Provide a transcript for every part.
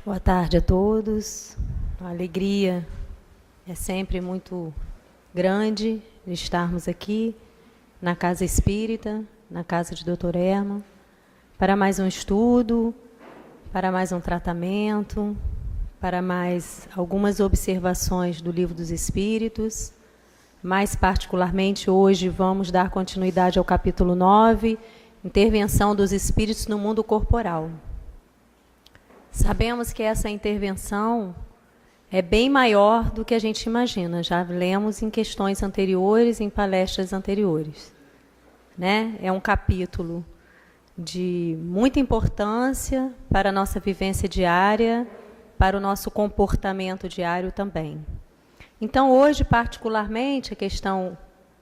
Boa tarde a todos. A alegria é sempre muito grande de estarmos aqui na Casa Espírita, na Casa de Dr. Herman, para mais um estudo, para mais um tratamento, para mais algumas observações do Livro dos Espíritos. Mais particularmente, hoje vamos dar continuidade ao capítulo 9, Intervenção dos Espíritos no Mundo Corporal. Sabemos que essa intervenção é bem maior do que a gente imagina. Já lemos em questões anteriores, em palestras anteriores, né? É um capítulo de muita importância para a nossa vivência diária, para o nosso comportamento diário também. Então, hoje, particularmente, a questão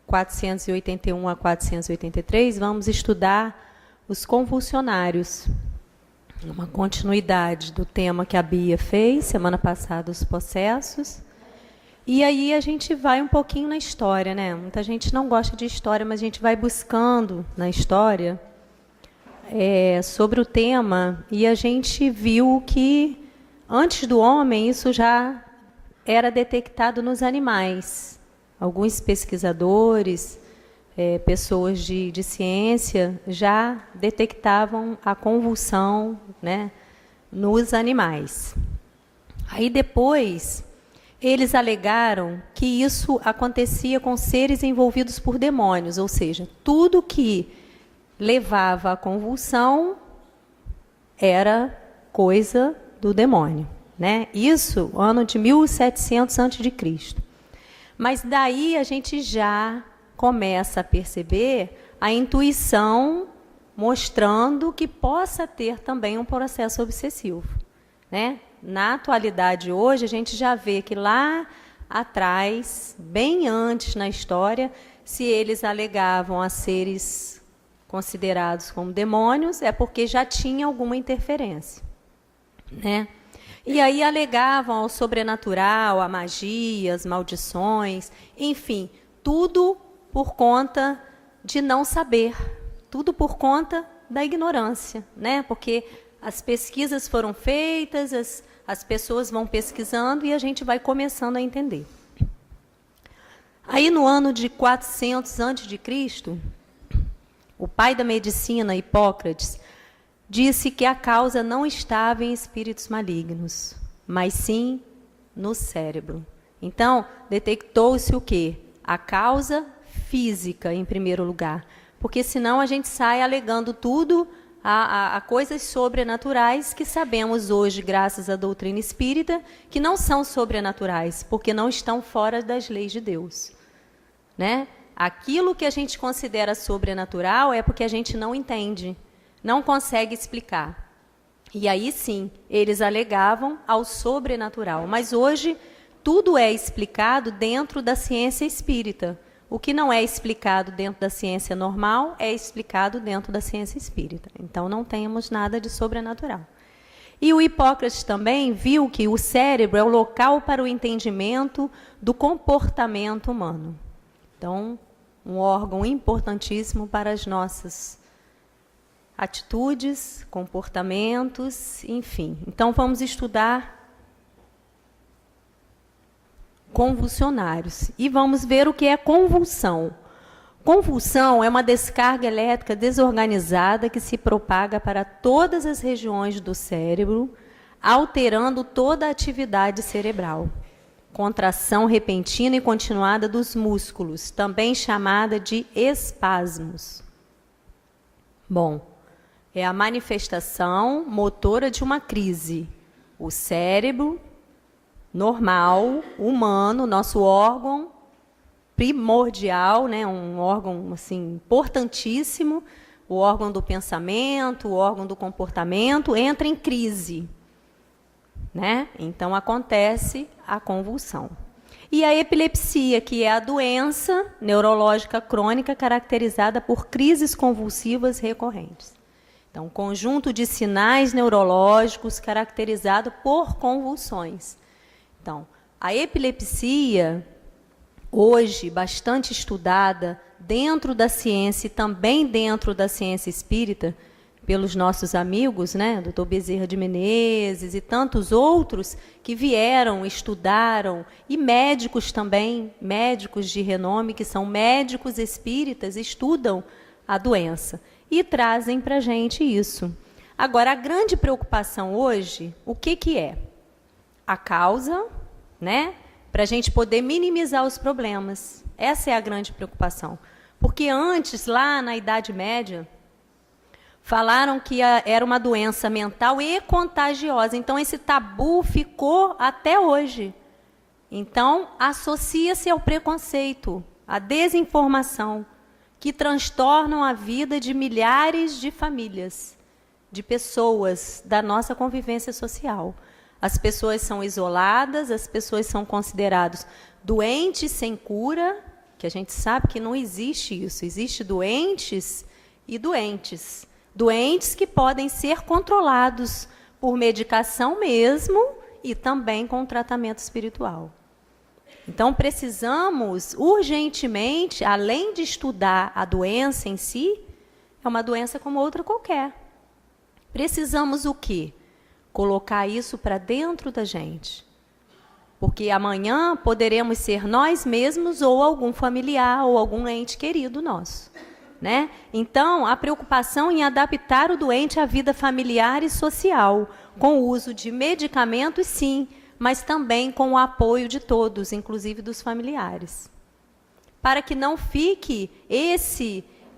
481 a 483, vamos estudar os convulsionários. Uma continuidade do tema que a Bia fez semana passada, os processos. E aí a gente vai um pouquinho na história, né? Muita gente não gosta de história, mas a gente vai buscando na história sobre o tema, e a gente viu que antes do homem isso já era detectado nos animais. Alguns pesquisadores, pessoas de ciência já detectavam a convulsão, né, nos animais. Aí depois eles alegaram que isso acontecia com seres envolvidos por demônios, ou seja, tudo que levava à convulsão era coisa do demônio, né? Isso ano de 1700 a.C. Mas daí a gente já começa a perceber a intuição mostrando que possa ter também um processo obsessivo, né? Na atualidade hoje, a gente já vê que lá atrás, bem antes na história, se eles alegavam a seres considerados como demônios, é porque já tinha alguma interferência, né? E aí alegavam ao sobrenatural, a magia, as maldições, enfim, tudo por conta de não saber, tudo por conta da ignorância, né? Porque as pesquisas foram feitas, as pessoas vão pesquisando e a gente vai começando a entender. Aí no ano de 400 a.C., o pai da medicina, Hipócrates, disse que a causa não estava em espíritos malignos, mas sim no cérebro. Então, detectou-se o quê? A causa física, em primeiro lugar, porque senão a gente sai alegando tudo a coisas sobrenaturais que sabemos hoje, graças à doutrina espírita, que não são sobrenaturais, porque não estão fora das leis de Deus, né? Aquilo que a gente considera sobrenatural é porque a gente não entende, não consegue explicar. E aí sim, eles alegavam ao sobrenatural, mas hoje tudo é explicado dentro da ciência espírita. O que não é explicado dentro da ciência normal é explicado dentro da ciência espírita. Então, não temos nada de sobrenatural. E o Hipócrates também viu que o cérebro é o local para o entendimento do comportamento humano. Então, um órgão importantíssimo para as nossas atitudes, comportamentos, enfim. Então, vamos estudar convulsionários. E vamos ver o que é convulsão. Convulsão é uma descarga elétrica desorganizada que se propaga para todas as regiões do cérebro, alterando toda a atividade cerebral. Contração repentina e continuada dos músculos, também chamada de espasmos. Bom, é a manifestação motora de uma crise. O cérebro normal, humano, nosso órgão primordial, né, um órgão assim, importantíssimo, o órgão do pensamento, o órgão do comportamento, entra em crise, né? Então acontece a convulsão. E a epilepsia, que é a doença neurológica crônica caracterizada por crises convulsivas recorrentes. Então, um conjunto de sinais neurológicos caracterizado por convulsões. Então, a epilepsia, hoje bastante estudada dentro da ciência e também dentro da ciência espírita, pelos nossos amigos, né, Dr. Bezerra de Menezes e tantos outros que vieram, estudaram, e médicos também, médicos de renome, que são médicos espíritas, estudam a doença e trazem para a gente isso. Agora, a grande preocupação hoje, o que é? A causa, né, para a gente poder minimizar os problemas. Essa é a grande preocupação. Porque antes, lá na Idade Média, falaram que era uma doença mental e contagiosa. Então, esse tabu ficou até hoje. Então, associa-se ao preconceito, à desinformação, que transtornam a vida de milhares de famílias, de pessoas da nossa convivência social. As pessoas são isoladas, as pessoas são consideradas doentes sem cura, que a gente sabe que não existe isso. Existe doentes e doentes. Doentes que podem ser controlados por medicação mesmo e também com tratamento espiritual. Então, precisamos urgentemente, além de estudar a doença em si, é uma doença como outra qualquer. Precisamos o quê? Colocar isso para dentro da gente. Porque amanhã poderemos ser nós mesmos ou algum familiar ou algum ente querido nosso. Né? Então, a preocupação em adaptar o doente à vida familiar e social, com o uso de medicamentos, sim, mas também com o apoio de todos, inclusive dos familiares. Para que não fique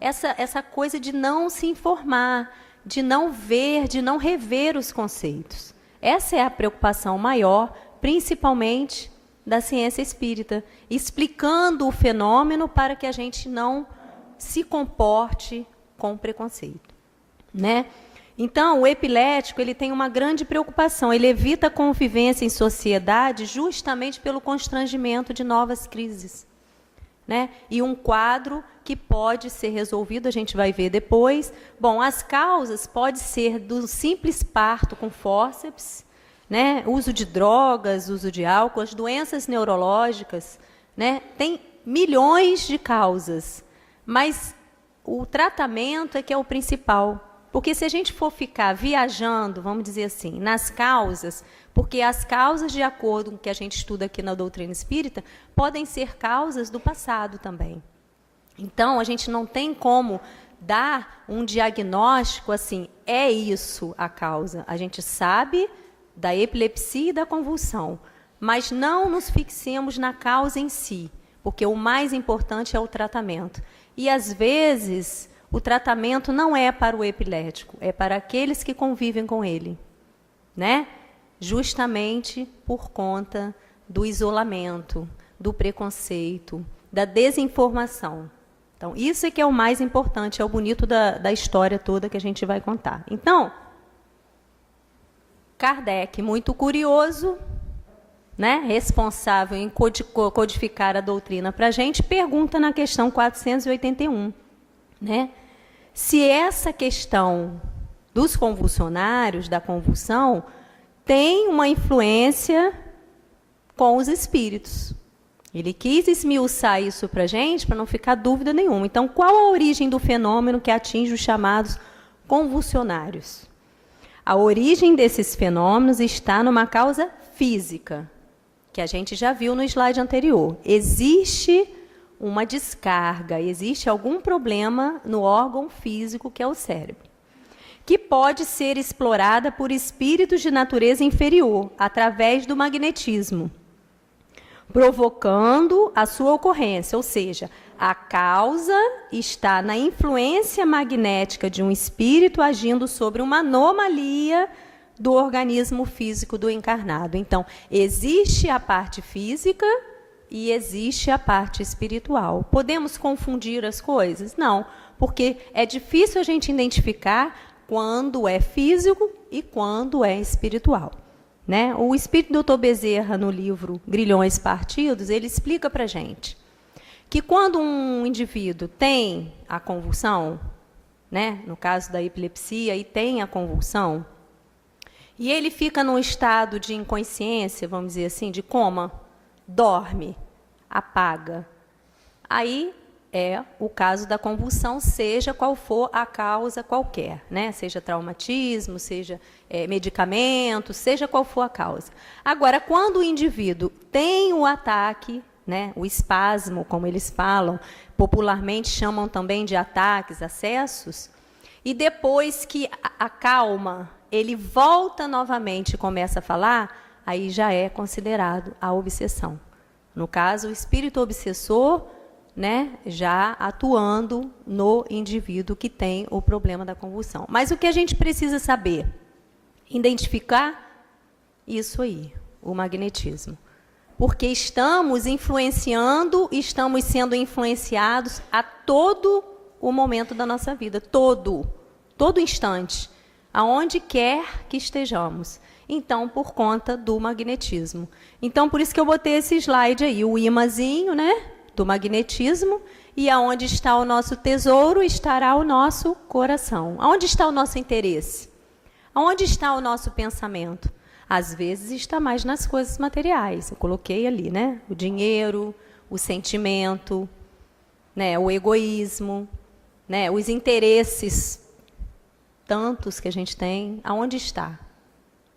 essa coisa de não se informar, de não ver, de não rever os conceitos. Essa é a preocupação maior, principalmente da ciência espírita, explicando o fenômeno para que a gente não se comporte com preconceito, né? Então, o epilético, ele tem uma grande preocupação, ele evita a convivência em sociedade justamente pelo constrangimento de novas crises, né? E um quadro que pode ser resolvido, a gente vai ver depois. Bom, as causas pode ser do simples parto com fórceps, né? Uso de drogas, uso de álcool, as doenças neurológicas, né? Tem milhões de causas. Mas o tratamento é que é o principal. Porque se a gente for ficar viajando, vamos dizer assim, nas causas, porque as causas, de acordo com o que a gente estuda aqui na doutrina espírita, podem ser causas do passado também. Então, a gente não tem como dar um diagnóstico assim, é isso a causa. A gente sabe da epilepsia e da convulsão, mas não nos fixemos na causa em si, porque o mais importante é o tratamento. E, às vezes, o tratamento não é para o epilético, é para aqueles que convivem com ele, né? Justamente por conta do isolamento, do preconceito, da desinformação. Então, isso é que é o mais importante, é o bonito da história toda que a gente vai contar. Então, Kardec, muito curioso, né, responsável em codificar a doutrina para a gente, pergunta na questão 481, né, se essa questão dos convulsionários, da convulsão, tem uma influência com os espíritos. Ele quis esmiuçar isso para a gente, para não ficar dúvida nenhuma. Então, qual a origem do fenômeno que atinge os chamados convulsionários? A origem desses fenômenos está numa causa física, que a gente já viu no slide anterior. Existe uma descarga, existe algum problema no órgão físico, que é o cérebro, que pode ser explorada por espíritos de natureza inferior, através do magnetismo, provocando a sua ocorrência, ou seja, a causa está na influência magnética de um espírito agindo sobre uma anomalia do organismo físico do encarnado. Então, existe a parte física e existe a parte espiritual. Podemos confundir as coisas? Não, porque é difícil a gente identificar quando é físico e quando é espiritual. Né? O espírito do Dr. Bezerra, no livro Grilhões Partidos, ele explica para a gente que quando um indivíduo tem a convulsão, né, no caso da epilepsia, e tem a convulsão, e ele fica num estado de inconsciência, vamos dizer assim, de coma, dorme, apaga. Aí é o caso da convulsão, seja qual for a causa qualquer, né? Seja traumatismo, seja medicamento, seja qual for a causa. Agora, quando o indivíduo tem o ataque, né, o espasmo, como eles falam, popularmente chamam também de ataques, acessos, e depois que acalma, ele volta novamente e começa a falar, aí já é considerado a obsessão. No caso, o espírito obsessor, né, já atuando no indivíduo que tem o problema da convulsão. Mas o que a gente precisa saber? Identificar isso aí, o magnetismo. Porque estamos influenciando, estamos sendo influenciados a todo o momento da nossa vida, todo instante, aonde quer que estejamos. Então, por conta do magnetismo. Então, por isso que eu botei esse slide aí, o imãzinho, né, do magnetismo, e aonde está o nosso tesouro, estará o nosso coração. Aonde está o nosso interesse? Aonde está o nosso pensamento? Às vezes está mais nas coisas materiais. Eu coloquei ali, né? O dinheiro, o sentimento, né? O egoísmo, né? Os interesses tantos que a gente tem. Aonde está?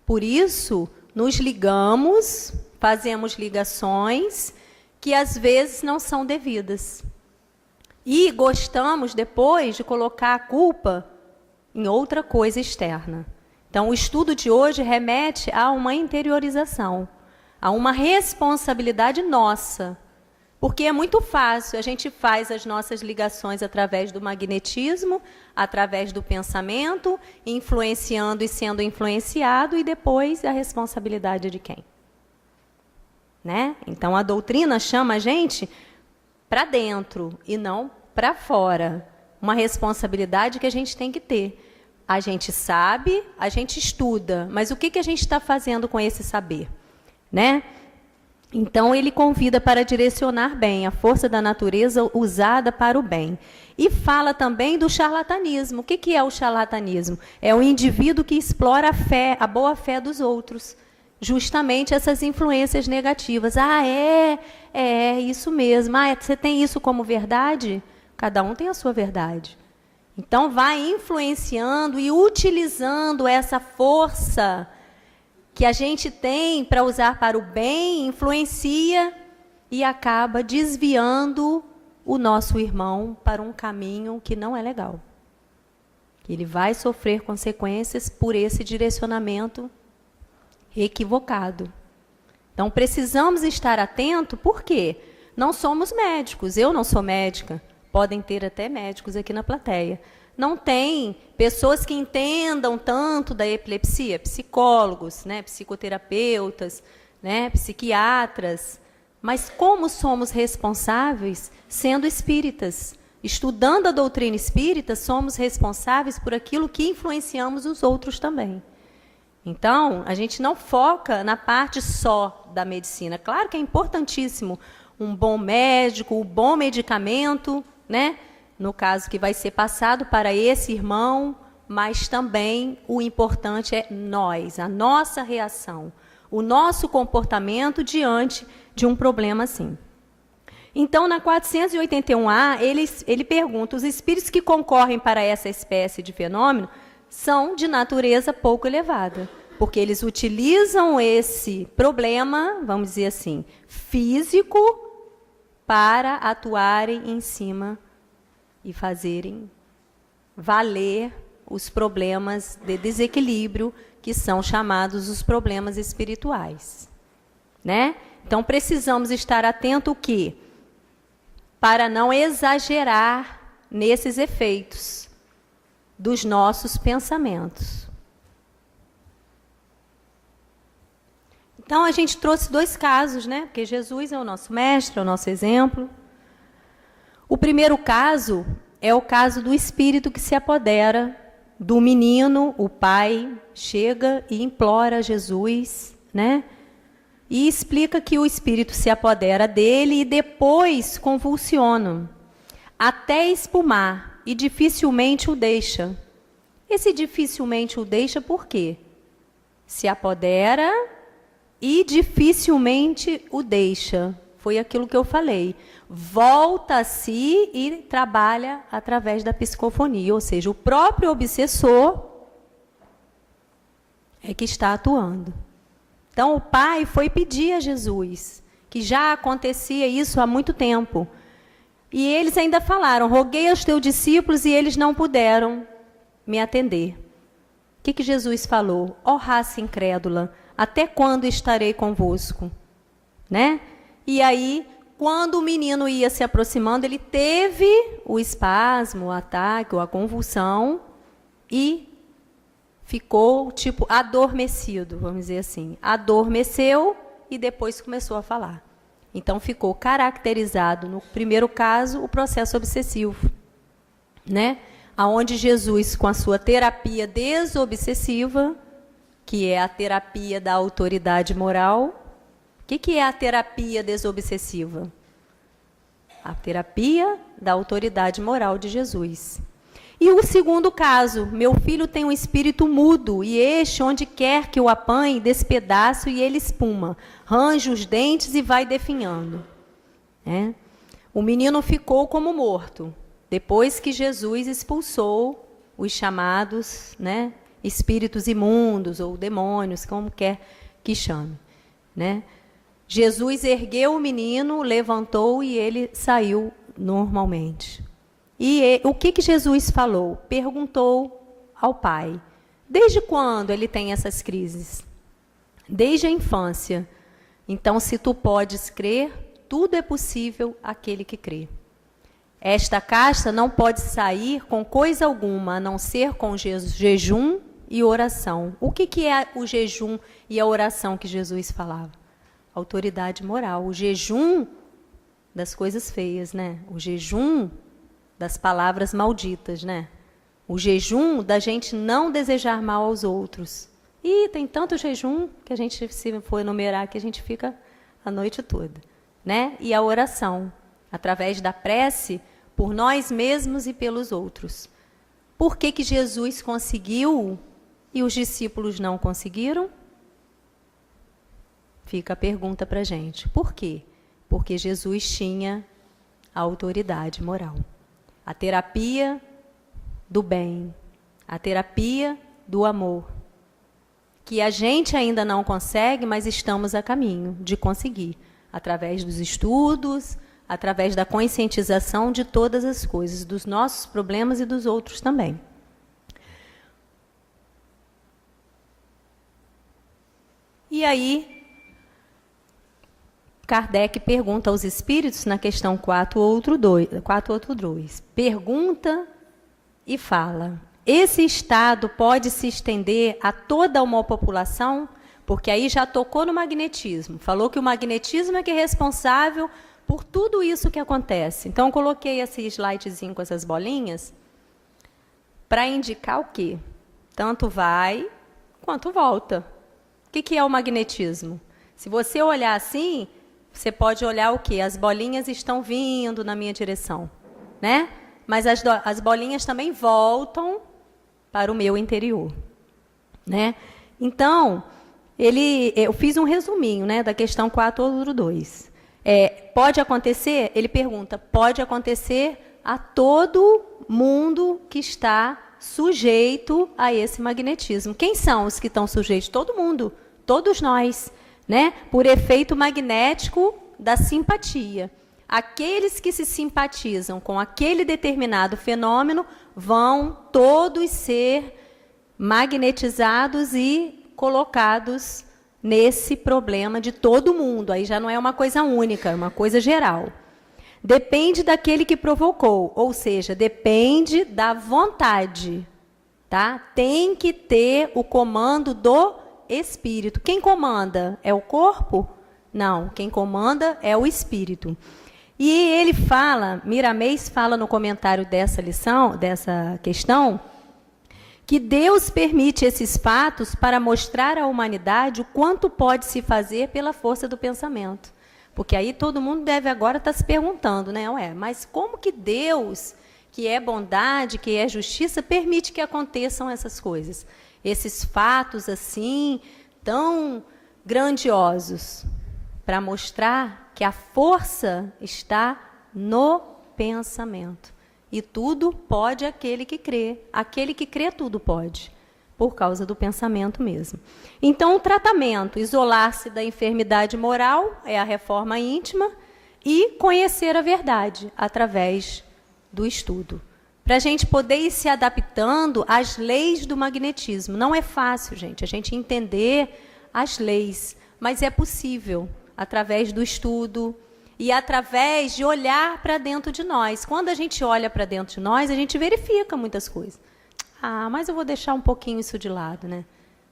Por isso, nos ligamos, fazemos ligações que às vezes não são devidas. E gostamos depois de colocar a culpa em outra coisa externa. Então, o estudo de hoje remete a uma interiorização, a uma responsabilidade nossa. Porque é muito fácil, a gente faz as nossas ligações através do magnetismo, através do pensamento, influenciando e sendo influenciado, e depois a responsabilidade de quem? Né? Então, a doutrina chama a gente para dentro e não para fora. Uma responsabilidade que a gente tem que ter. A gente sabe, a gente estuda, mas o que a gente está fazendo com esse saber? Né? Então, ele convida para direcionar bem a força da natureza usada para o bem. E fala também do charlatanismo. O que é o charlatanismo? É o indivíduo que explora a fé, a boa fé dos outros. Justamente essas influências negativas. Isso mesmo. Você tem isso como verdade? Cada um tem a sua verdade. Então, vai influenciando e utilizando essa força que a gente tem para usar para o bem, influencia e acaba desviando o nosso irmão para um caminho que não é legal. Ele vai sofrer consequências por esse direcionamento equivocado. Então, precisamos estar atentos, por quê? Não somos médicos, eu não sou médica. Podem ter até médicos aqui na plateia. Não tem pessoas que entendam tanto da epilepsia, psicólogos, né, psicoterapeutas, né, psiquiatras. Mas como somos responsáveis sendo espíritas? Estudando a doutrina espírita, somos responsáveis por aquilo que influenciamos os outros também. Então, a gente não foca na parte só da medicina. Claro que é importantíssimo um bom médico, um bom medicamento, né? No caso que vai ser passado para esse irmão, mas também o importante é nós, a nossa reação, o nosso comportamento diante de um problema assim. Então, na 481A, ele pergunta, os espíritos que concorrem para essa espécie de fenômeno são de natureza pouco elevada, porque eles utilizam esse problema, vamos dizer assim, físico, para atuarem em cima e fazerem valer os problemas de desequilíbrio, que são chamados os problemas espirituais. Né? Então, precisamos estar atentos o quê? Para não exagerar nesses efeitos dos nossos pensamentos. Então, a gente trouxe 2 casos, né? Porque Jesus é o nosso mestre, é o nosso exemplo. O primeiro caso é o caso do espírito que se apodera do menino, o pai chega e implora a Jesus, né? E explica que o espírito se apodera dele e depois convulsiona, até espumar, e dificilmente o deixa. Esse dificilmente o deixa por quê? Se apodera e dificilmente o deixa. Foi aquilo que eu falei. Volta a si e trabalha através da psicofonia, ou seja, o próprio obsessor é que está atuando. Então, o pai foi pedir a Jesus, que já acontecia isso há muito tempo. E eles ainda falaram, roguei aos teus discípulos e eles não puderam me atender. O que Jesus falou? Ó raça incrédula, até quando estarei convosco? Né? E aí, quando o menino ia se aproximando, ele teve o espasmo, o ataque, ou a convulsão, e ficou, tipo, adormecido, vamos dizer assim. Adormeceu e depois começou a falar. Então, ficou caracterizado, no primeiro caso, o processo obsessivo, né? Onde Jesus, com a sua terapia desobsessiva, que é a terapia da autoridade moral. O que é a terapia desobsessiva? A terapia da autoridade moral de Jesus. E o segundo caso, meu filho tem um espírito mudo, e este, onde quer que o apanhe, despedaço e ele espuma, range os dentes e vai definhando. O menino ficou como morto, depois que Jesus expulsou os chamados, né, espíritos imundos ou demônios, como quer que chame. Jesus ergueu o menino, levantou e ele saiu normalmente. E o que Jesus falou? Perguntou ao pai. Desde quando ele tem essas crises? Desde a infância. Então, se tu podes crer, tudo é possível àquele que crê. Esta casta não pode sair com coisa alguma, a não ser com jejum e oração. O que é o jejum e a oração que Jesus falava? Autoridade moral. O jejum das coisas feias, né? O jejum das palavras malditas, né? O jejum da gente não desejar mal aos outros. E tem tanto jejum que a gente, se for enumerar, que a gente fica a noite toda, né? E a oração, através da prece, por nós mesmos e pelos outros. Por que Jesus conseguiu e os discípulos não conseguiram? Fica a pergunta para a gente. Por quê? Porque Jesus tinha a autoridade moral. A terapia do bem, a terapia do amor, que a gente ainda não consegue, mas estamos a caminho de conseguir, através dos estudos, através da conscientização de todas as coisas, dos nossos problemas e dos outros também. E aí, Kardec pergunta aos espíritos, na questão 482, pergunta e fala, esse estado pode se estender a toda uma população? Porque aí já tocou no magnetismo, falou que o magnetismo é que é responsável por tudo isso que acontece. Então, eu coloquei esse slidezinho com essas bolinhas para indicar o quê? Tanto vai quanto volta. O que é o magnetismo? Se você olhar assim, você pode olhar o quê? As bolinhas estão vindo na minha direção, né? Mas as bolinhas também voltam para o meu interior, né? Então, eu fiz um resuminho, né, da questão 482. Pode acontecer? Ele pergunta, pode acontecer a todo mundo que está sujeito a esse magnetismo. Quem são os que estão sujeitos? Todo mundo, todos nós, né? Por efeito magnético da simpatia. Aqueles que se simpatizam com aquele determinado fenômeno vão todos ser magnetizados e colocados nesse problema de todo mundo. Aí já não é uma coisa única, é uma coisa geral. Depende daquele que provocou, ou seja, depende da vontade, tá? Tem que ter o comando do espírito. Quem comanda? É o corpo? Não, quem comanda é o espírito. E ele fala, Miramês fala no comentário dessa lição, dessa questão, que Deus permite esses fatos para mostrar à humanidade o quanto pode se fazer pela força do pensamento. Porque aí todo mundo deve agora estar se perguntando, né? Mas como que Deus, que é bondade, que é justiça, permite que aconteçam essas coisas? Esses fatos assim, tão grandiosos, para mostrar que a força está no pensamento. E tudo pode aquele que crê. Aquele que crê, tudo pode, por causa do pensamento mesmo. Então, o tratamento, isolar-se da enfermidade moral, é a reforma íntima, e conhecer a verdade através do estudo. Para a gente poder ir se adaptando às leis do magnetismo. Não é fácil, gente, a gente entender as leis, mas é possível, através do estudo e através de olhar para dentro de nós. Quando a gente olha para dentro de nós, a gente verifica muitas coisas. Ah, mas eu vou deixar um pouquinho isso de lado, né?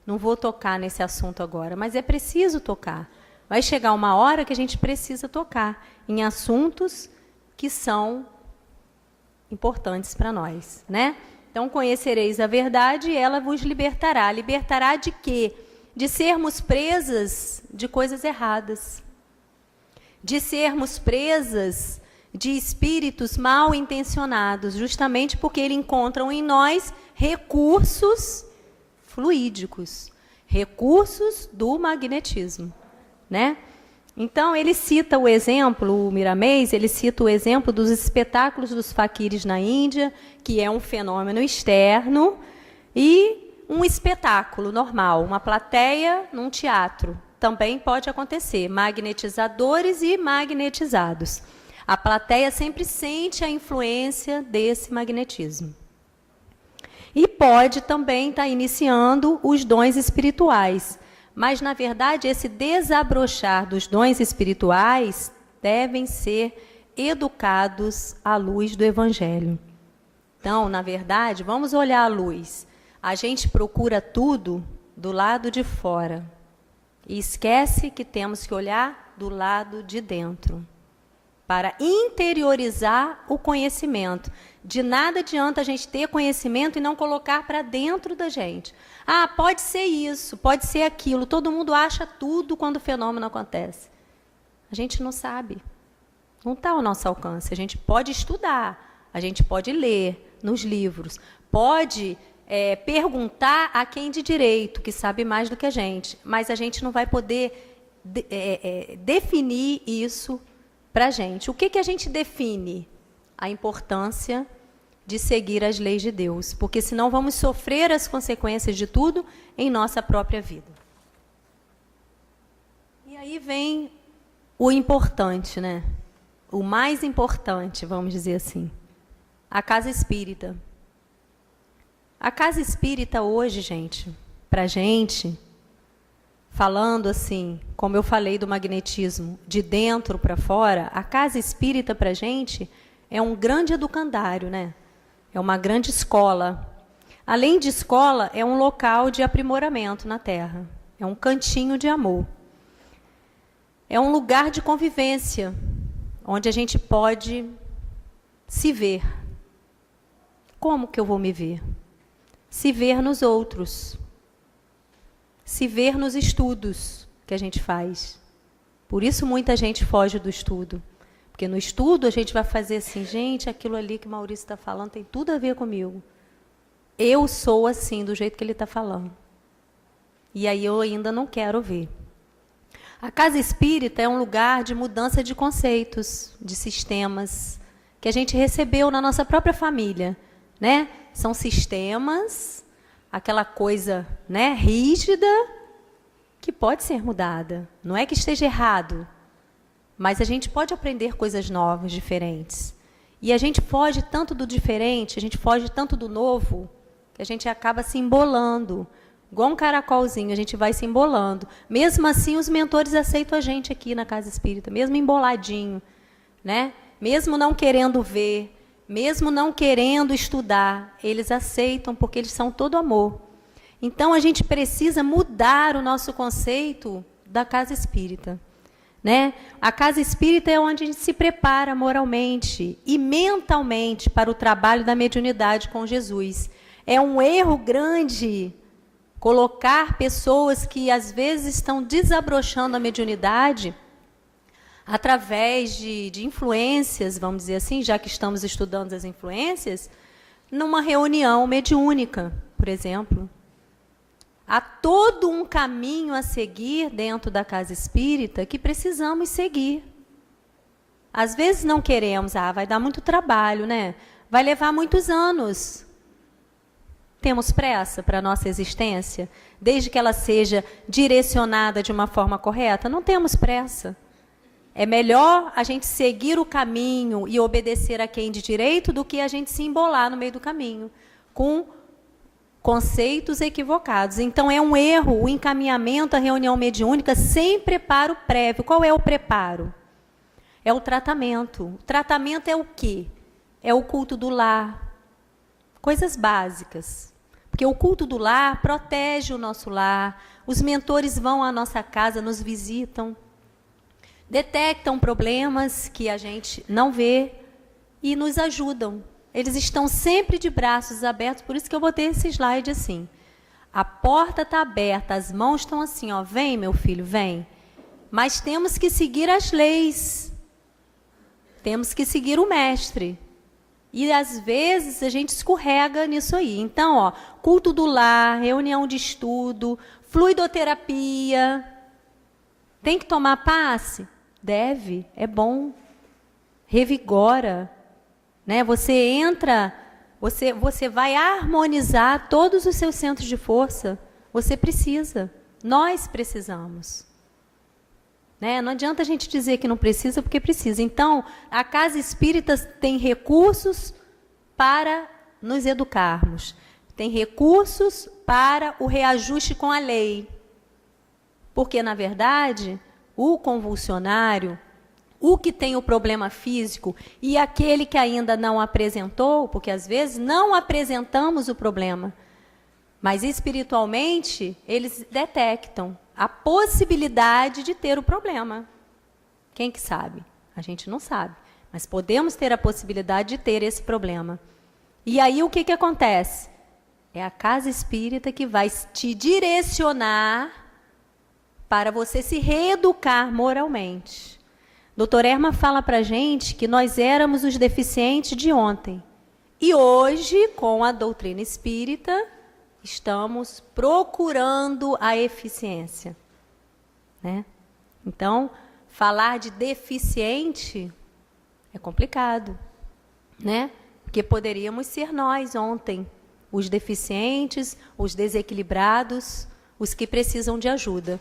Não vou tocar nesse assunto agora, mas é preciso tocar. Vai chegar uma hora que a gente precisa tocar em assuntos que são importantes para nós, né? Então, conhecereis a verdade e ela vos libertará. Libertará de quê? De sermos presas de coisas erradas. De sermos presas de espíritos mal intencionados, justamente porque eles encontram em nós recursos fluídicos, recursos do magnetismo, né? Então, ele cita o exemplo, o Miramês, ele cita o exemplo dos espetáculos dos faquires na Índia, que é um fenômeno externo, e um espetáculo normal, uma plateia num teatro. Também pode acontecer, magnetizadores e magnetizados. A plateia sempre sente a influência desse magnetismo. E pode também estar iniciando os dons espirituais. Mas, na verdade, esse desabrochar dos dons espirituais devem ser educados à luz do Evangelho. Então, na verdade, vamos olhar a luz. A gente procura tudo do lado de fora e esquece que temos que olhar do lado de dentro para interiorizar o conhecimento. De nada adianta a gente ter conhecimento e não colocar para dentro da gente. Ah, pode ser isso, pode ser aquilo. Todo mundo acha tudo quando o fenômeno acontece. A gente não sabe. Não está ao nosso alcance. A gente pode estudar, a gente pode ler nos livros, pode perguntar a quem de direito, que sabe mais do que a gente, mas a gente não vai poder definir isso para a gente. O que a gente define? A importância de seguir as leis de Deus, porque senão vamos sofrer as consequências de tudo em nossa própria vida. E aí vem o importante, né? O mais importante, vamos dizer assim, a casa espírita. A casa espírita hoje, gente, para a gente, falando assim, como eu falei do magnetismo, de dentro para fora, a casa espírita para a gente é um grande educandário, né? É uma grande escola. Além de escola, é um local de aprimoramento na Terra. É um cantinho de amor. É um lugar de convivência, onde a gente pode se ver. Como que eu vou me ver? Se ver nos outros. Se ver nos estudos que a gente faz. Por isso muita gente foge do estudo. Porque no estudo a gente vai fazer assim, gente, aquilo ali que o Maurício está falando tem tudo a ver comigo. Eu sou assim, do jeito que ele está falando. E aí eu ainda não quero ver. A casa espírita é um lugar de mudança de conceitos, de sistemas, que a gente recebeu na nossa própria família, né? São sistemas, aquela coisa, né, rígida, que pode ser mudada. Não é que esteja errado, mas a gente pode aprender coisas novas, diferentes. E a gente foge tanto do diferente, a gente foge tanto do novo, que a gente acaba se embolando. Igual um caracolzinho, a gente vai se embolando. Mesmo assim, os mentores aceitam a gente aqui na Casa Espírita, mesmo emboladinho, né? Mesmo não querendo ver, mesmo não querendo estudar, eles aceitam porque eles são todo amor. Então, a gente precisa mudar o nosso conceito da Casa Espírita. Né? A casa espírita é onde a gente se prepara moralmente e mentalmente para o trabalho da mediunidade com Jesus. É um erro grande colocar pessoas que às vezes estão desabrochando a mediunidade através de influências, vamos dizer assim, já que estamos estudando as influências, numa reunião mediúnica, por exemplo. Há todo um caminho a seguir dentro da casa espírita que precisamos seguir. Às vezes não queremos, vai dar muito trabalho, né? Vai levar muitos anos. Temos pressa para a nossa existência, desde que ela seja direcionada de uma forma correta? Não temos pressa. É melhor a gente seguir o caminho e obedecer a quem de direito do que a gente se embolar no meio do caminho, com conceitos equivocados. Então, é um erro o encaminhamento à reunião mediúnica sem preparo prévio. Qual é o preparo? É o tratamento. O tratamento é o quê? É o culto do lar. Coisas básicas. Porque o culto do lar protege o nosso lar. Os mentores vão à nossa casa, nos visitam, detectam problemas que a gente não vê e nos ajudam. Eles estão sempre de braços abertos, por isso que eu botei esse slide assim. A porta está aberta, as mãos estão assim, ó, vem, meu filho, vem. Mas temos que seguir as leis. Temos que seguir o mestre. E, às vezes, a gente escorrega nisso aí. Então, ó, culto do lar, reunião de estudo, fluidoterapia. Tem que tomar passe? Deve, é bom. Revigora. Né? Você entra, você vai harmonizar todos os seus centros de força. Você precisa. Nós precisamos. Né? Não adianta a gente dizer que não precisa, porque precisa. Então, a Casa Espírita tem recursos para nos educarmos. Tem recursos para o reajuste com a lei. Porque, na verdade, o convulsionário, o que tem o problema físico e aquele que ainda não apresentou, porque às vezes não apresentamos o problema, mas espiritualmente eles detectam a possibilidade de ter o problema. Quem que sabe? A gente não sabe, mas podemos ter a possibilidade de ter esse problema. E aí o que acontece? É a Casa Espírita que vai te direcionar para você se reeducar moralmente. Doutor Erma fala para a gente que nós éramos os deficientes de ontem. E hoje, com a doutrina espírita, estamos procurando a eficiência. Né? Então, falar de deficiente é complicado. Né? Porque poderíamos ser nós ontem, os deficientes, os desequilibrados, os que precisam de ajuda.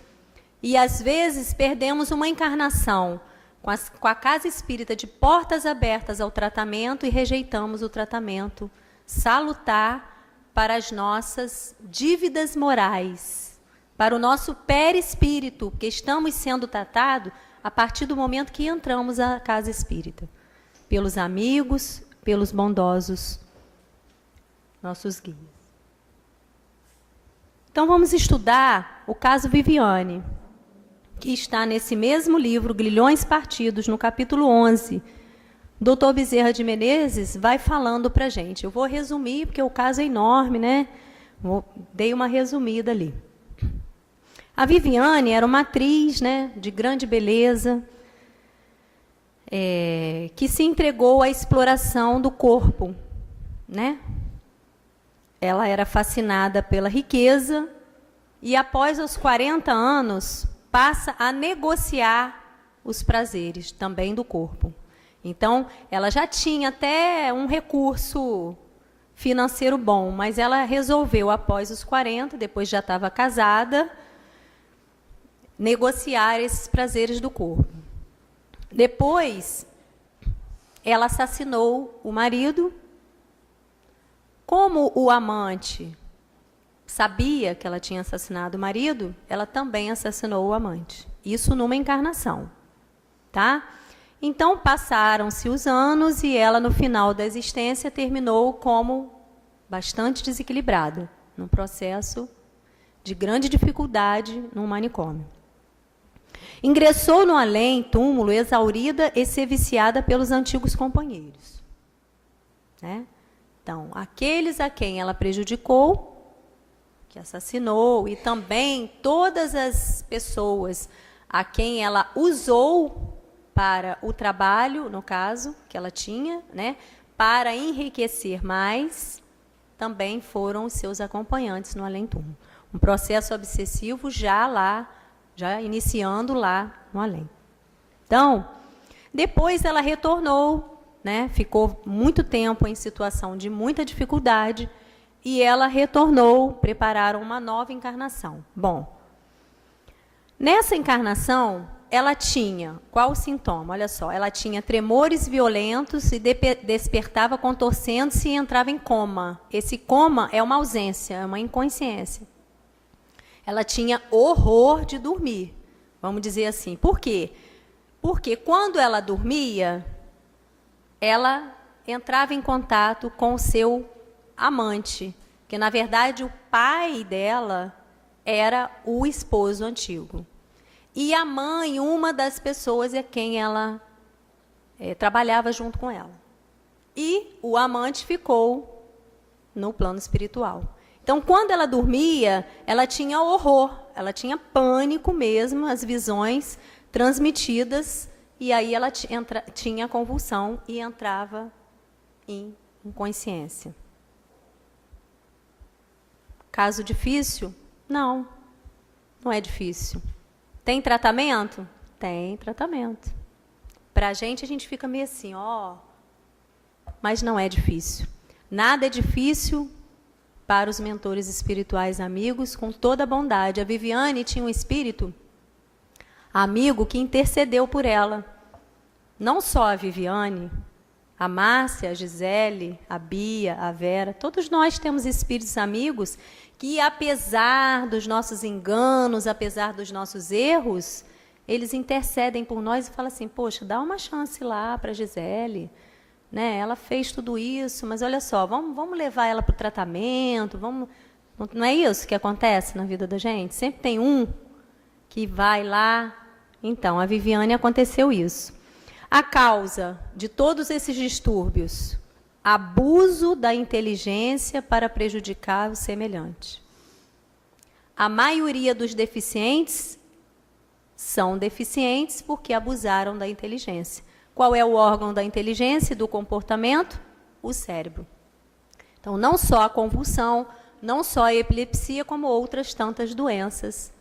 E, às vezes, perdemos uma encarnação com a Casa Espírita de portas abertas ao tratamento e rejeitamos o tratamento salutar para as nossas dívidas morais, para o nosso perispírito, porque estamos sendo tratados a partir do momento que entramos à Casa Espírita, pelos amigos, pelos bondosos, nossos guias. Então, vamos estudar o caso Viviane, que está nesse mesmo livro, Grilhões Partidos, no capítulo 11. O doutor Bezerra de Menezes vai falando para a gente. Eu vou resumir, porque o caso é enorme, né? Dei uma resumida ali. A Viviane era uma atriz, né, de grande beleza, que se entregou à exploração do corpo. Né? Ela era fascinada pela riqueza e, após os 40 anos, passa a negociar os prazeres também do corpo. Então, ela já tinha até um recurso financeiro bom, mas ela resolveu, após os 40, depois já estava casada, negociar esses prazeres do corpo. Depois, ela assassinou o marido. Como o amante sabia que ela tinha assassinado o marido, ela também assassinou o amante. Isso numa encarnação, tá? Então, passaram-se os anos e ela, no final da existência, terminou como bastante desequilibrada, num processo de grande dificuldade num manicômio. Ingressou no além-túmulo exaurida e ser viciada pelos antigos companheiros. Né? Então, aqueles a quem ela prejudicou, que assassinou, e também todas as pessoas a quem ela usou para o trabalho, no caso, que ela tinha, né, para enriquecer mais, também foram os seus acompanhantes no além-túmulo. Um processo obsessivo já iniciando lá no além. Então, Depois ela retornou, né? Ficou muito tempo em situação de muita dificuldade e ela retornou, prepararam uma nova encarnação. Bom, nessa encarnação, ela tinha, qual o sintoma? Olha só, ela tinha tremores violentos e despertava contorcendo-se e entrava em coma. Esse coma é uma ausência, é uma inconsciência. Ela tinha horror de dormir, vamos dizer assim. Por quê? Porque quando ela dormia, ela entrava em contato com o seu amante, que na verdade o pai dela era o esposo antigo. E a mãe, uma das pessoas é quem ela trabalhava junto com ela. E o amante ficou no plano espiritual. Então, quando ela dormia, ela tinha horror, ela tinha pânico mesmo, as visões transmitidas, e aí ela tinha convulsão e entrava em inconsciência. Caso difícil? Não, não é difícil. Tem tratamento? Tem tratamento. Para a gente fica meio assim, ó, mas não é difícil. Nada é difícil para os mentores espirituais amigos, com toda a bondade. A Viviane tinha um espírito amigo que intercedeu por ela. Não só a Viviane, a Márcia, a Gisele, a Bia, a Vera, todos nós temos espíritos amigos que, apesar dos nossos enganos, apesar dos nossos erros, eles intercedem por nós e falam assim, poxa, dá uma chance lá para a Gisele, né? Ela fez tudo isso, mas olha só, vamos levar ela para o tratamento, vamos... Não é isso que acontece na vida da gente? Sempre tem um que vai lá. Então, a Viviane aconteceu isso. A causa de todos esses distúrbios, abuso da inteligência para prejudicar o semelhante. A maioria dos deficientes são deficientes porque abusaram da inteligência. Qual é o órgão da inteligência e do comportamento? O cérebro. Então, não só a convulsão, não só a epilepsia, como outras tantas doenças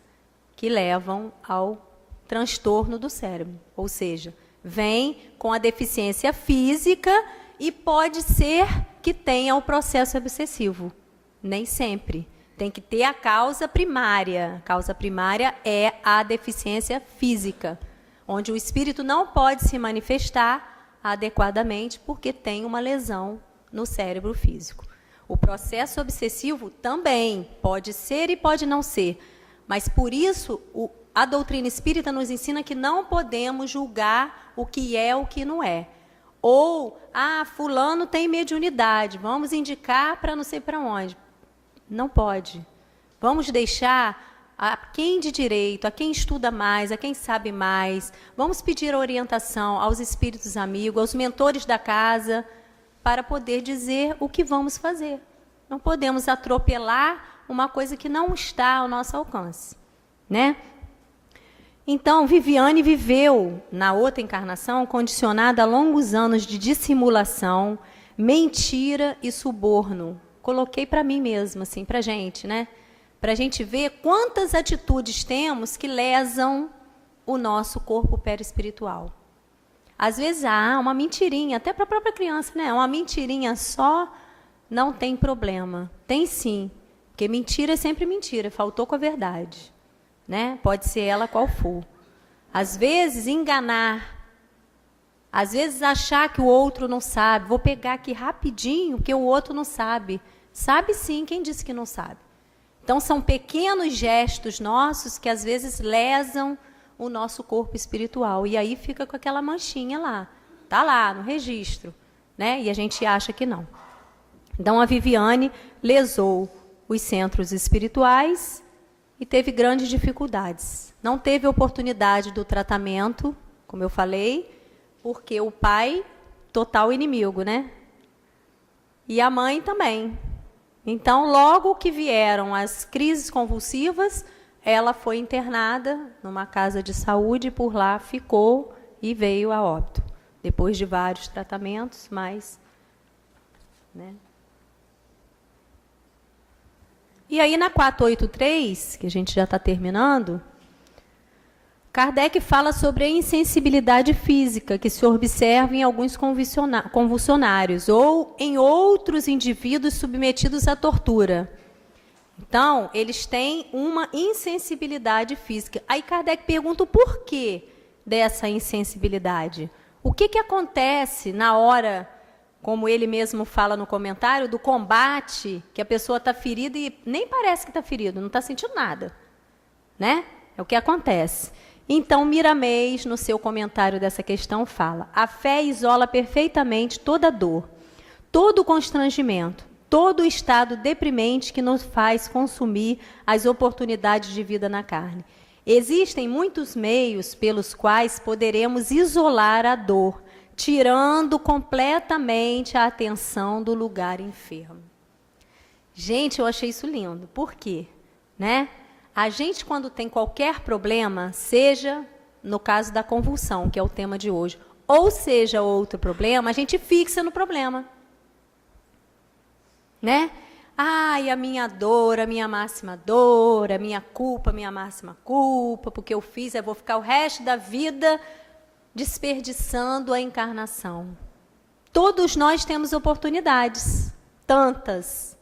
que levam ao transtorno do cérebro. Ou seja, vem com a deficiência física e pode ser que tenha o processo obsessivo. Nem sempre. Tem que ter a causa primária. A causa primária é a deficiência física, onde o espírito não pode se manifestar adequadamente porque tem uma lesão no cérebro físico. O processo obsessivo também pode ser e pode não ser, mas por isso a doutrina espírita nos ensina que não podemos julgar o que é o que não é. Ou, fulano tem mediunidade, vamos indicar para não sei para onde. Não pode. Vamos deixar a quem de direito, a quem estuda mais, a quem sabe mais. Vamos pedir orientação aos espíritos amigos, aos mentores da casa, para poder dizer o que vamos fazer. Não podemos atropelar uma coisa que não está ao nosso alcance, né? Então, Viviane viveu, na outra encarnação, condicionada a longos anos de dissimulação, mentira e suborno. Coloquei para mim mesma, assim, para a gente, né? Para a gente ver quantas atitudes temos que lesam o nosso corpo perispiritual. Às vezes, uma mentirinha, até para a própria criança, né? Uma mentirinha só não tem problema. Tem sim, porque mentira é sempre mentira, faltou com a verdade. Né? Pode ser ela qual for. Às vezes, enganar. Às vezes, achar que o outro não sabe. Vou pegar aqui rapidinho, porque o outro não sabe. Sabe sim, quem disse que não sabe? Então, são pequenos gestos nossos que, às vezes, lesam o nosso corpo espiritual. E aí fica com aquela manchinha lá. Está lá, no registro. Né? E a gente acha que não. Então, a Viviane lesou os centros espirituais e teve grandes dificuldades. Não teve oportunidade do tratamento, como eu falei, porque o pai, total inimigo, né? E a mãe também. Então, logo que vieram as crises convulsivas, ela foi internada numa casa de saúde, por lá ficou e veio a óbito. Depois de vários tratamentos, mas... né? E aí, na 483, que a gente já está terminando, Kardec fala sobre a insensibilidade física que se observa em alguns convulsionários ou em outros indivíduos submetidos à tortura. Então, eles têm uma insensibilidade física. Aí Kardec pergunta o porquê dessa insensibilidade. O que acontece na hora, como ele mesmo fala no comentário, do combate, que a pessoa está ferida e nem parece que está ferido, não está sentindo nada, né? É o que acontece. Então, Miramês, no seu comentário dessa questão, fala: a fé isola perfeitamente toda dor, todo constrangimento, todo o estado deprimente que nos faz consumir as oportunidades de vida na carne. Existem muitos meios pelos quais poderemos isolar a dor, tirando completamente a atenção do lugar enfermo. Gente, eu achei isso lindo. Por quê? Né? A gente, quando tem qualquer problema, seja no caso da convulsão, que é o tema de hoje, ou seja outro problema, a gente fixa no problema. Né? Ai, a minha dor, a minha máxima dor, a minha culpa, a minha máxima culpa, porque eu fiz, eu vou ficar o resto da vida desperdiçando a encarnação. Todos nós temos oportunidades, tantas,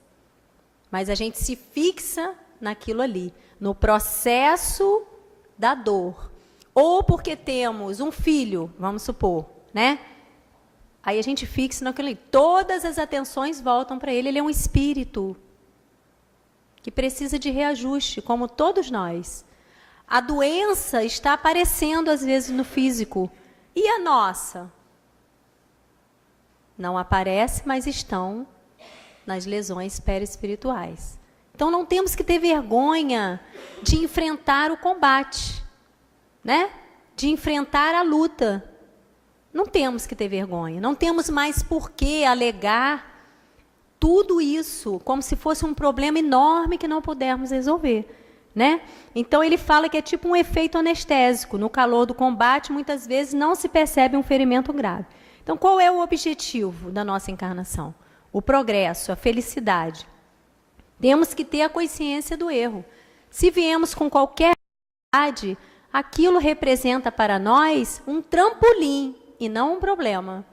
mas a gente se fixa naquilo ali, no processo da dor. Ou porque temos um filho, vamos supor, né? Aí a gente fixa naquilo ali. Todas as atenções voltam para ele. Ele é um espírito que precisa de reajuste, como todos nós. A doença está aparecendo, às vezes, no físico. E a nossa? Não aparece, mas estão nas lesões perispirituais. Então, não temos que ter vergonha de enfrentar o combate, né? De enfrentar a luta. Não temos que ter vergonha. Não temos mais por que alegar tudo isso como se fosse um problema enorme que não pudermos resolver, né? Então, ele fala que é tipo um efeito anestésico. No calor do combate, muitas vezes, não se percebe um ferimento grave. Então, qual é o objetivo da nossa encarnação? O progresso, a felicidade. Temos que ter a consciência do erro. Se viemos com qualquer verdade, aquilo representa para nós um trampolim e não um problema.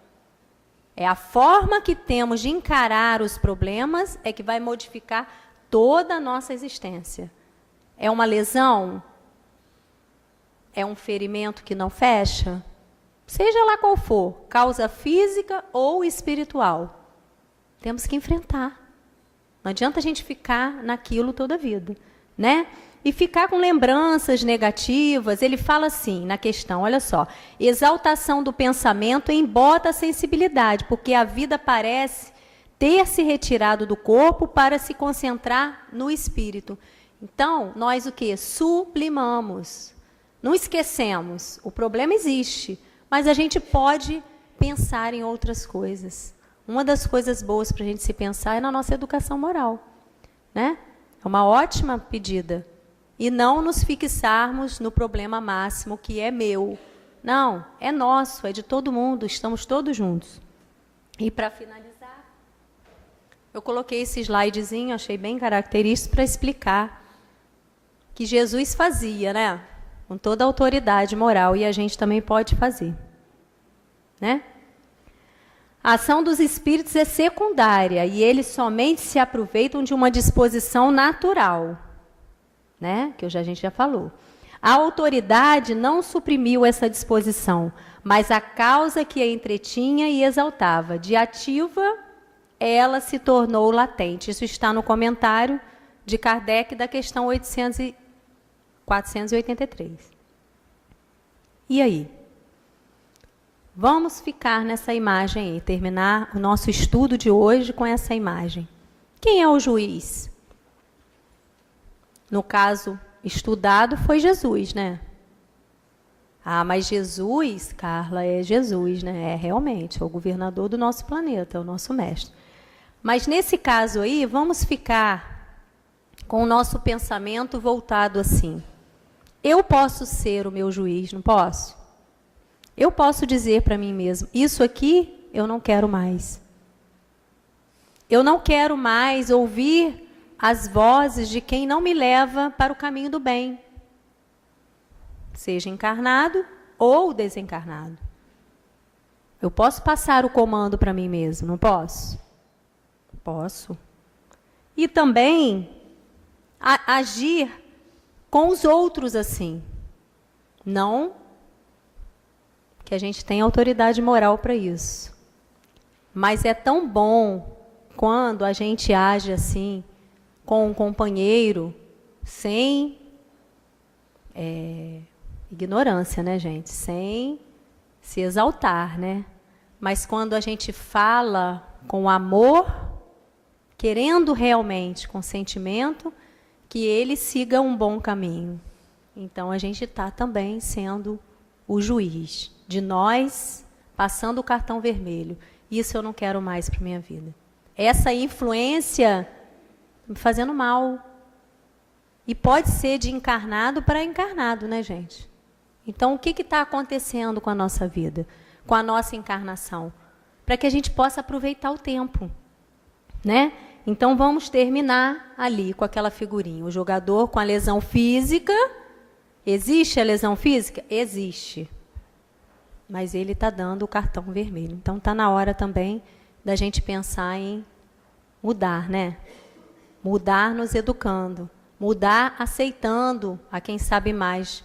É a forma que temos de encarar os problemas é que vai modificar toda a nossa existência. É uma lesão? É um ferimento que não fecha? Seja lá qual for, causa física ou espiritual. Temos que enfrentar. Não adianta a gente ficar naquilo toda a vida, né? E ficar com lembranças negativas. Ele fala assim, na questão, olha só. Exaltação do pensamento embota a sensibilidade, porque a vida parece ter se retirado do corpo para se concentrar no espírito. Então, nós o quê? Sublimamos. Não esquecemos. O problema existe, mas a gente pode pensar em outras coisas. Uma das coisas boas para a gente se pensar é na nossa educação moral, né? É uma ótima pedida. E não nos fixarmos no problema máximo que é meu. Não, é nosso, é de todo mundo, estamos todos juntos. E para finalizar, eu coloquei esse slidezinho, achei bem característico para explicar que Jesus fazia, né? Com toda a autoridade moral, e a gente também pode fazer, né? A ação dos espíritos é secundária e eles somente se aproveitam de uma disposição natural, né? Que a gente já falou. A autoridade não suprimiu essa disposição, mas a causa que a entretinha e exaltava. De ativa, ela se tornou latente. Isso está no comentário de Kardec da questão 483. E aí? Vamos ficar nessa imagem aí, terminar o nosso estudo de hoje com essa imagem. Quem é o juiz? No caso estudado foi Jesus, né? Ah, mas Jesus, Carla, é Jesus, né? É realmente, é o governador do nosso planeta, é o nosso mestre. Mas nesse caso aí, vamos ficar com o nosso pensamento voltado assim. Eu posso ser o meu juiz, não posso? Eu posso dizer para mim mesmo, isso aqui eu não quero mais. Eu não quero mais ouvir as vozes de quem não me leva para o caminho do bem. seja encarnado ou desencarnado. Eu posso passar o comando para mim mesmo, não posso? Posso. E também agir com os outros assim. Não que a gente tenha autoridade moral para isso. Mas é tão bom quando a gente age assim com um companheiro sem ignorância, né, gente? Sem se exaltar, né? Mas quando a gente fala com amor, querendo realmente, com sentimento, que ele siga um bom caminho. Então, a gente está também sendo o juiz de nós, passando o cartão vermelho. Isso eu não quero mais para a minha vida. Essa influência me fazendo mal. E pode ser de encarnado para encarnado, né, gente? Então, o que está acontecendo com a nossa vida? Com a nossa encarnação? Para que a gente possa aproveitar o tempo, né? Então, vamos terminar ali com aquela figurinha. O jogador com a lesão física. Existe a lesão física? Existe. Mas ele está dando o cartão vermelho. Então, está na hora também da gente pensar em mudar, né? Mudar nos educando. Mudar aceitando a quem sabe mais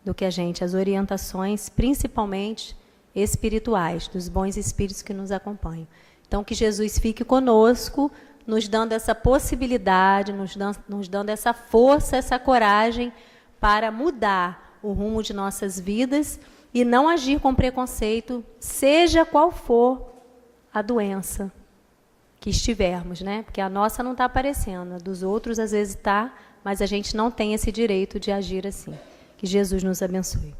do que a gente, as orientações, principalmente espirituais, dos bons espíritos que nos acompanham. Então, que Jesus fique conosco, nos dando essa possibilidade, nos dando essa força, essa coragem para mudar o rumo de nossas vidas e não agir com preconceito, seja qual for a doença que estivermos, né? Porque a nossa não está aparecendo, a dos outros às vezes está, mas a gente não tem esse direito de agir assim. Que Jesus nos abençoe.